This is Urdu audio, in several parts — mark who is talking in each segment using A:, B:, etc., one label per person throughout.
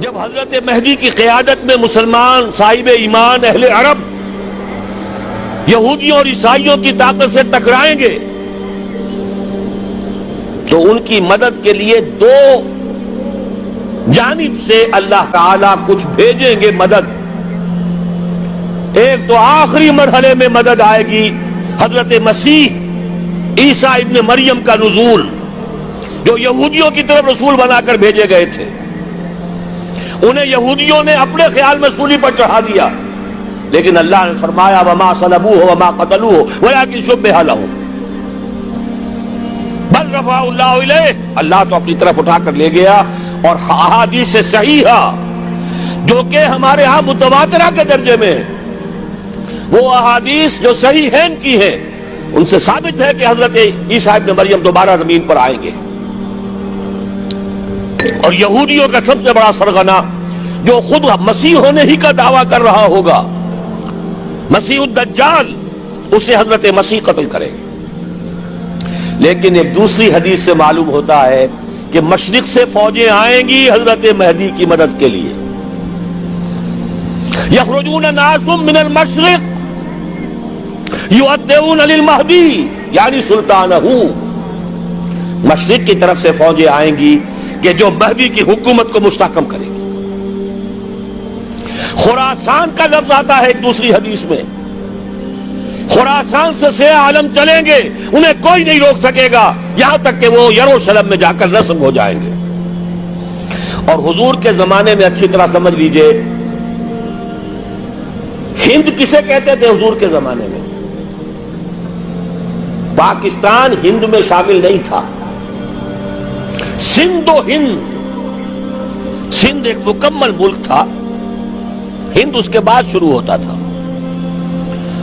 A: جب حضرت مہدی کی قیادت میں مسلمان صاحب ایمان اہل عرب یہودیوں اور عیسائیوں کی طاقت سے ٹکرائیں گے تو ان کی مدد کے لیے دو جانب سے اللہ تعالیٰ کچھ بھیجیں گے مدد. ایک تو آخری مرحلے میں مدد آئے گی حضرت مسیح عیسیٰ ابن مریم کا نزول، جو یہودیوں کی طرف رسول بنا کر بھیجے گئے تھے. انہیں یہودیوں نے اپنے خیال میں سولی پر چڑھا دیا، لیکن اللہ نے فرمایا وما صلبوہ وما قتلوہ ولکن شبہ لہم بل رفعہ اللہ الیہ. اللہ تو اپنی طرف اٹھا کر لے گیا. اور احادیث صحیحہ جو کہ ہمارے ہاں متواترہ کے درجے میں، وہ احادیث جو صحیحین کی ہیں، ان سے ثابت ہے کہ حضرت عیسیٰ ابن مریم دوبارہ زمین پر آئیں گے. اور یہودیوں کا سب سے بڑا سرغنہ جو خود مسیح ہونے ہی کا دعویٰ کر رہا ہوگا، مسیح الدجال، اسے حضرت مسیح قتل کرے گے. لیکن ایک دوسری حدیث سے معلوم ہوتا ہے کہ مشرق سے فوجیں آئیں گی حضرت مہدی کی مدد کے لیے. یخرجون ناس من المشرق یؤدون للمہدی یعنی سلطانہ. مشرق کی طرف سے فوجیں آئیں گی کہ جو مہدی کی حکومت کو مستحکم کریں گی. خراسان کا لفظ آتا ہے ایک دوسری حدیث میں. خراسان سے سیاہ عالم چلیں گے، انہیں کوئی نہیں روک سکے گا یہاں تک کہ وہ یروشلم میں جا کر نصب ہو جائیں گے. اور حضور کے زمانے میں اچھی طرح سمجھ لیجئے، ہند کسے کہتے تھے حضور کے زمانے میں؟ پاکستان ہند میں شامل نہیں تھا. سندھ و ہند، سندھ ایک مکمل ملک تھا، ہند اس کے بعد شروع ہوتا تھا.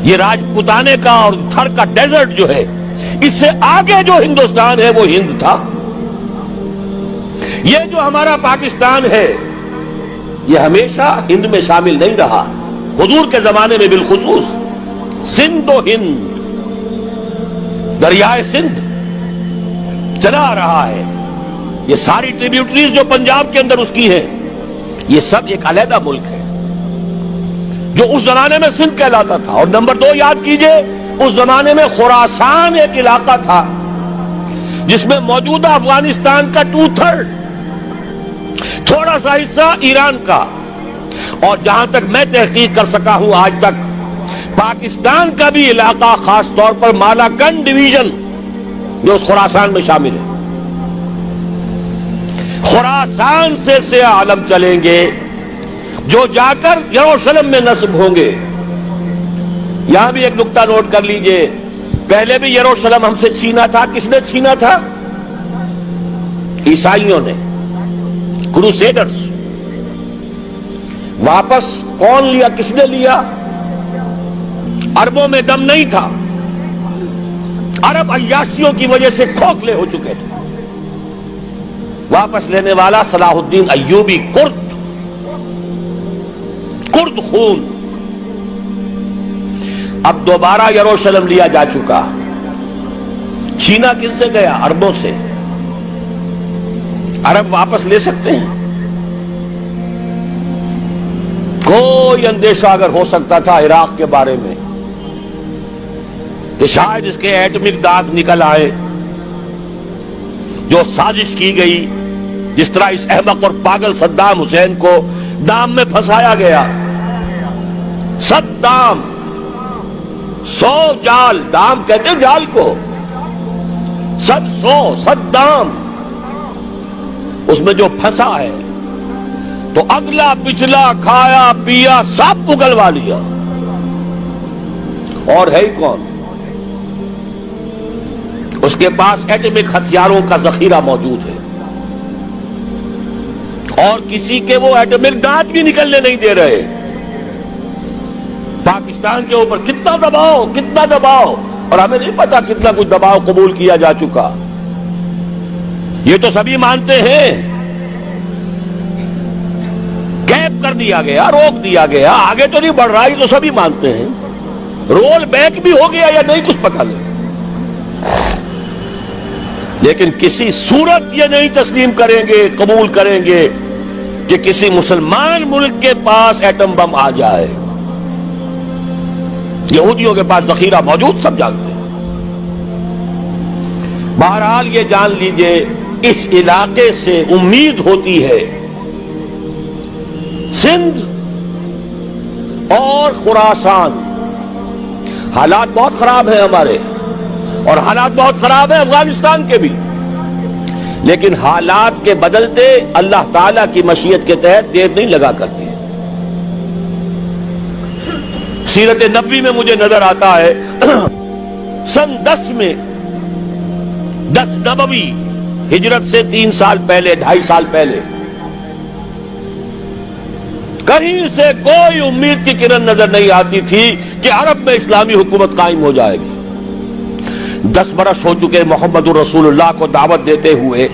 A: یہ راجپوتانے کا اور تھر کا ڈیزرٹ جو ہے، اس سے آگے جو ہندوستان ہے وہ ہند تھا. یہ جو ہمارا پاکستان ہے یہ ہمیشہ ہند میں شامل نہیں رہا. حضور کے زمانے میں بالخصوص سندھ و ہند، دریائے سندھ چلا آ رہا ہے. یہ ساری ٹریبیوٹریز جو پنجاب کے اندر اس کی ہیں، یہ سب ایک علیحدہ ملک ہے جو اس زمانے میں سندھ کہلاتا تھا. اور نمبر 2 یاد کیجئے، اس زمانے میں خراسان ایک علاقہ تھا جس میں موجودہ افغانستان کا 2/3، تھوڑا سا حصہ ایران کا، اور جہاں تک میں تحقیق کر سکا ہوں آج تک پاکستان کا بھی علاقہ، خاص طور پر مالاکنڈ ڈویژن جو اس خراسان میں شامل ہے. خراسان سے سیاہ عالم چلیں گے جو جا کر یروشلم میں نصب ہوں گے. یہاں بھی ایک نقطہ نوٹ کر لیجئے، پہلے بھی یروشلم ہم سے چھینا تھا. کس نے چھینا تھا؟ عیسائیوں نے، کروسیڈرز. واپس کون لیا؟ کس نے لیا؟ عربوں میں دم نہیں تھا، عرب عیاشیوں کی وجہ سے کھوکھلے ہو چکے تھے. واپس لینے والا صلاح الدین ایوبی، کرد خون. اب دوبارہ یروشلم لیا جا چکا. چھینا کن سے گیا؟ عربوں سے. عرب واپس لے سکتے ہیں؟ کوئی اندیشہ اگر ہو سکتا تھا عراق کے بارے میں کہ شاید اس کے ایٹمک دانت نکل آئے، جو سازش کی گئی، جس طرح اس احمق اور پاگل صدام حسین کو دام میں پھنسایا گیا. صدام 100 جال، دام کہتے جال کو، 100 اس میں جو پھنسا ہے تو اگلا پچھلا کھایا پیا سب پگلوا لیا. اور ہے ہی کون؟ اس کے پاس ایٹمک ہتھیاروں کا ذخیرہ موجود ہے، اور کسی کے وہ ایٹمک دانت بھی نکلنے نہیں دے رہے. پاکستان کے اوپر کتنا دباؤ، اور ہمیں نہیں پتا کتنا کچھ دباؤ قبول کیا جا چکا. یہ تو سبھی مانتے ہیں. کیپ کر دیا گیا، روک دیا گیا، آگے تو نہیں بڑھ رہا، یہ تو سبھی مانتے ہیں. رول بیک بھی ہو گیا یا نہیں کچھ پتا نہیں، لیکن کسی صورت یہ نہیں تسلیم کریں گے، قبول کریں گے کہ کسی مسلمان ملک کے پاس ایٹم بم آ جائے. یہودیوں کے پاس ذخیرہ موجود، سب جانتے ہیں. بہرحال یہ جان لیجئے اس علاقے سے امید ہوتی ہے سندھ اور خراسان. حالات بہت خراب ہیں ہمارے، اور حالات بہت خراب ہیں افغانستان کے بھی، لیکن حالات کے بدلتے اللہ تعالیٰ کی مشیت کے تحت دیر نہیں لگا کرتی. سیرت نبوی میں مجھے نظر آتا ہے سن 10 میں 10 نبوی ہجرت سے 3 سال پہلے، 2.5 سال پہلے، کہیں سے کوئی امید کی کرن نظر نہیں آتی تھی کہ عرب میں اسلامی حکومت قائم ہو جائے گی. 10 برس ہو چکے محمد رسول اللہ کو دعوت دیتے ہوئے،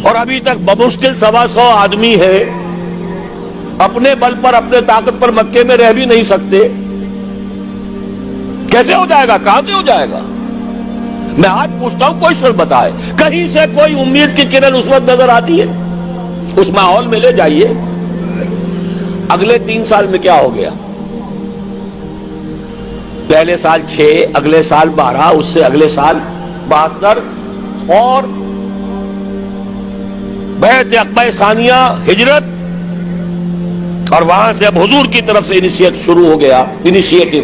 A: اور ابھی تک بمشکل 125 آدمی ہے. اپنے بل پر، اپنے طاقت پر مکے میں رہ بھی نہیں سکتے. کیسے ہو جائے گا؟ کہاں سے ہو جائے گا؟ میں آج پوچھتا ہوں، کوئی شخص بتائے کہیں سے کوئی امید کی کرن اس وقت نظر آتی ہے؟ اس ماحول میں لے جائیے. اگلے 3 سال میں کیا ہو گیا؟ پہلے سال 6، اگلے سال 12، اس سے اگلے سال 72، اور بیعت عقبہ ثانیہ، ہجرت، اور وہاں سے اب حضور کی طرف سے شروع ہو گیا انیشیٹو.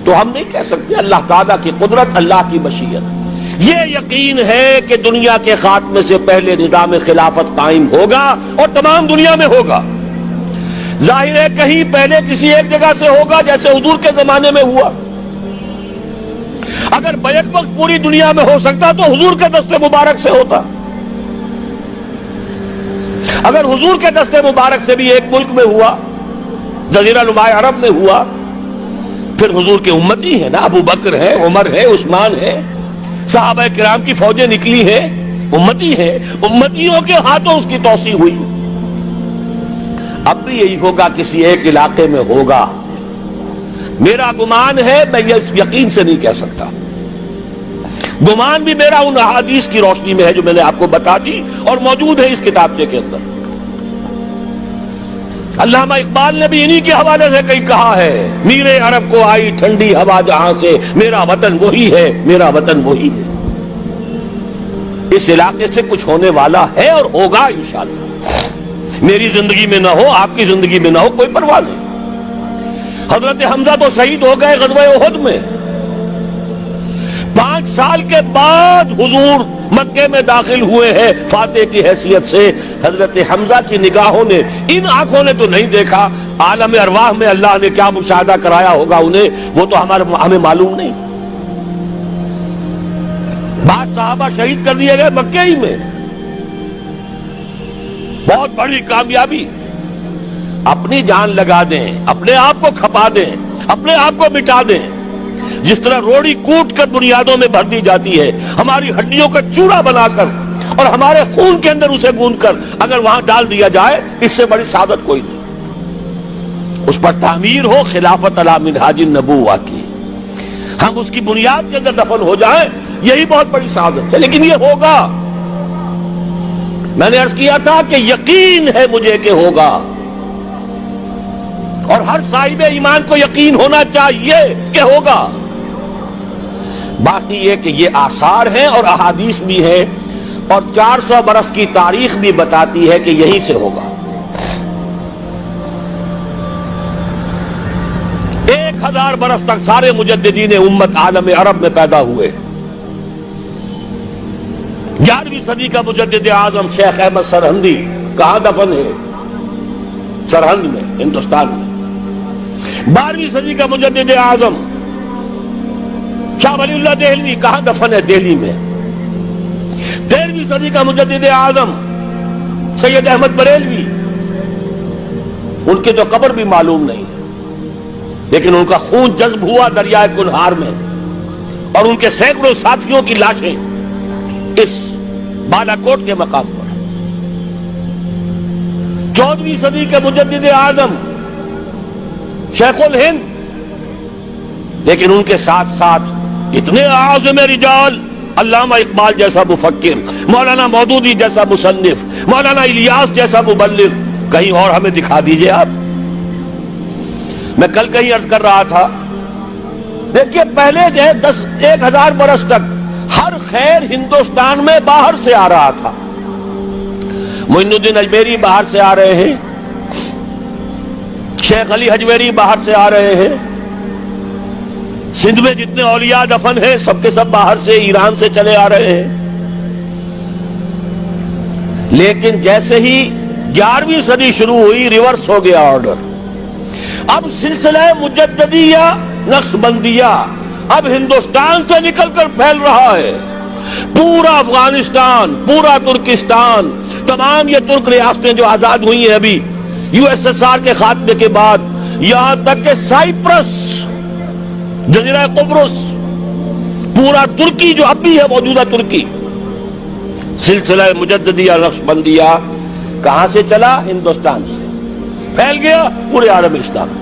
A: تو ہم نہیں کہہ سکتے. اللہ تعالیٰ کی قدرت، اللہ کی مشیت. یہ یقین ہے کہ دنیا کے خاتمے سے پہلے نظام خلافت قائم ہوگا، اور تمام دنیا میں ہوگا. ظاہر ہے کہیں پہلے کسی ایک جگہ سے ہوگا، جیسے حضور کے زمانے میں ہوا. اگر بیک وقت پوری دنیا میں ہو سکتا تو حضور کے دست مبارک سے ہوتا. اگر حضور کے دست مبارک سے بھی ایک ملک میں ہوا، جزیرہ نماء عرب میں ہوا، پھر حضور کے امتی ہیں نا، ابو بکر ہے، عمر ہے، عثمان ہے، صحابہ کرام کی فوجیں نکلی ہیں، امتی ہیں. امتیوں کے ہاتھوں اس کی توسیع ہوئی. اب بھی یہی ہوگا، کسی ایک علاقے میں ہوگا. میرا گمان ہے، میں یہ یقین سے نہیں کہہ سکتا. گمان بھی میرا ان احادیث کی روشنی میں ہے جو میں نے آپ کو بتا دی اور موجود ہے اس کتابچے کے اندر. علامہ اقبال نے بھی انہی کے حوالے سے کہیں کہا ہے، میرے عرب کو آئی ٹھنڈی ہوا جہاں سے، میرا وطن وہی ہے، میرا وطن وہی ہے. اس علاقے سے کچھ ہونے والا ہے اور ہوگا انشاءاللہ. میری زندگی میں نہ ہو، آپ کی زندگی میں نہ ہو، کوئی پرواہ نہیں. حضرت حمزہ تو شہید ہو گئے غزوہ احد میں. 5 سال کے بعد حضور مکے میں داخل ہوئے ہیں فاتح کی حیثیت سے. حضرت حمزہ کی نگاہوں نے، ان آنکھوں نے تو نہیں دیکھا، عالم ارواح میں اللہ نے کیا مشاہدہ کرایا ہوگا انہیں، وہ تو ہمیں معلوم نہیں. بعض صحابہ شہید کر دیے گئے مکے ہی میں. بہت بڑی کامیابی. اپنی جان لگا دیں، اپنے آپ کو کھپا دیں، اپنے آپ کو مٹا دیں. جس طرح روڑی کوٹ کر بنیادوں میں بھر دی جاتی ہے، ہماری ہڈیوں کا چورا بنا کر اور ہمارے خون کے اندر اسے گوندھ کر اگر وہاں ڈال دیا جائے، اس سے بڑی سعادت کوئی نہیں. اس پر تعمیر ہو خلافت علی منہاج النبوہ کی، ہم اس کی بنیاد کے اندر دفن ہو جائیں، یہی بہت بڑی سعادت ہے. لیکن یہ ہوگا. میں نے عرض کیا تھا کہ یقین ہے مجھے کہ ہوگا، اور ہر صاحب ایمان کو یقین ہونا چاہیے کہ ہوگا. باقی یہ کہ یہ آثار ہیں اور احادیث بھی ہیں، اور 400 برس کی تاریخ بھی بتاتی ہے کہ یہیں سے ہوگا. 1000 برس تک سارے مجددین امت عالم عرب میں پیدا ہوئے. 11ویں صدی کا مجدد اعظم شیخ احمد سرہندی کہاں دفن ہے؟ سرہند میں، ہندوستان میں. 12ویں صدی کا مجدد اعظم شاہ ولی اللہ دہلوی کہاں دفن ہے؟ دہلی میں. 13ویں صدی کا مجدد اعظم سید احمد بریلوی، ان کی تو قبر بھی معلوم نہیں، لیکن ان کا خون جذب ہوا دریائے کنہار میں، اور ان کے سینکڑوں ساتھیوں کی لاشیں اس بالا کوٹ کے مقام پر. 14ویں صدی کے مجدد اعظم شیخ الہند، لیکن ان کے ساتھ ساتھ اتنے اعظم رجال، علامہ اقبال جیسا مفکر، مولانا مودودی جیسا مصنف، مولانا الیاس جیسا مبلغ کہیں اور ہمیں دکھا دیجئے آپ. میں کل کہیں عرض کر رہا تھا، دیکھیے پہلے جو ہے 1000 برس تک ہر خیر ہندوستان میں باہر سے آ رہا تھا. معین الدین اجمیری باہر سے آ رہے ہیں، شیخ علی حجویری باہر سے آ رہے ہیں، سندھ میں جتنے اولیاء دفن ہیں سب کے سب باہر سے ایران سے چلے آ رہے ہیں. لیکن جیسے ہی 11ویں صدی شروع ہوئی ریورس ہو گیا آرڈر. اب سلسلہ مجددیہ نقش بندیہ اب ہندوستان سے نکل کر پھیل رہا ہے. پورا افغانستان، پورا ترکستان، تمام یہ ترک ریاستیں جو آزاد ہوئی ہیں ابھی USSR کے خاتمے کے بعد، یہاں تک کہ سائپرس، جزیرہ قبرص، پورا ترکی جو اب بھی ہے موجودہ ترکی، سلسلہ مجددیہ نقش بندیہ کہاں سے چلا؟ ہندوستان سے پھیل گیا پورے عالم اسلام.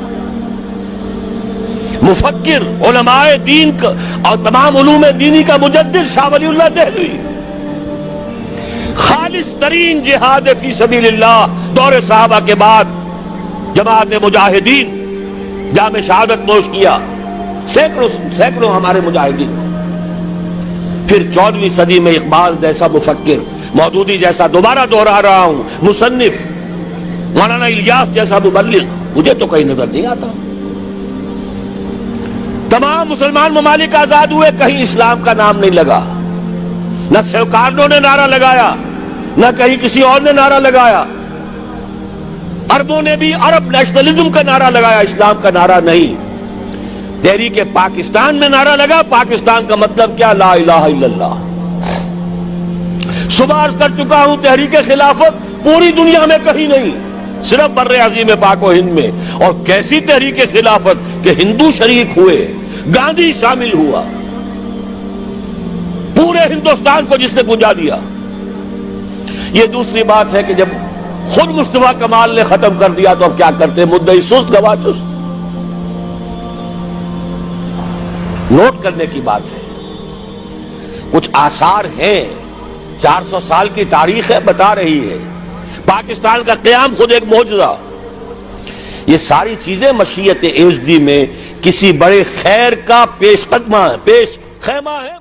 A: مفکر، علماء دین اور تمام علوم دینی کا مجدد شاہ ولی اللہ دہلوی، خالص ترین جہاد فی سبیل اللہ دور صحابہ کے بعد جماعت مجاہدین جام شہادت نوش کیا، سینکڑوں ہمارے مجاہدین. پھر 14ویں صدی میں اقبال جیسا مفکر، مودودی جیسا، دوبارہ دوہرا رہا ہوں، مصنف، مولانا الیاس جیسا مبلغ مجھے تو کہیں نظر نہیں آتا. تمام مسلمان ممالک آزاد ہوئے، کہیں اسلام کا نام نہیں لگا. نہ سرکاروں نے نعرہ لگایا، نہ کہیں کسی اور نے نعرہ لگایا. عربوں نے بھی عرب نیشنلزم کا نعرہ لگایا، اسلام کا نعرہ نہیں. تحریک پاکستان میں نعرہ لگا، پاکستان کا مطلب کیا؟ لا الہ الا اللہ. صبح عرض کر چکا ہوں، تحریک خلافت پوری دنیا میں کہیں نہیں، صرف بر عظیم پاک و ہند میں. اور کیسی تحریک خلافت کہ ہندو شریک ہوئے، گاندھی شامل ہوا، پورے ہندوستان کو جس نے گنجا دیا. یہ دوسری بات ہے کہ جب خود مصطفیٰ کمال نے ختم کر دیا تو اب کیا کرتے؟ مدعی سست گواہ چست. نوٹ کرنے کی بات ہے، کچھ آثار ہیں، 400 سال کی تاریخ ہے، بتا رہی ہے پاکستان کا قیام خود ایک معجزہ. یہ ساری چیزیں مشیت ایزدی میں کسی بڑے خیر کا پیش خیمہ ہے.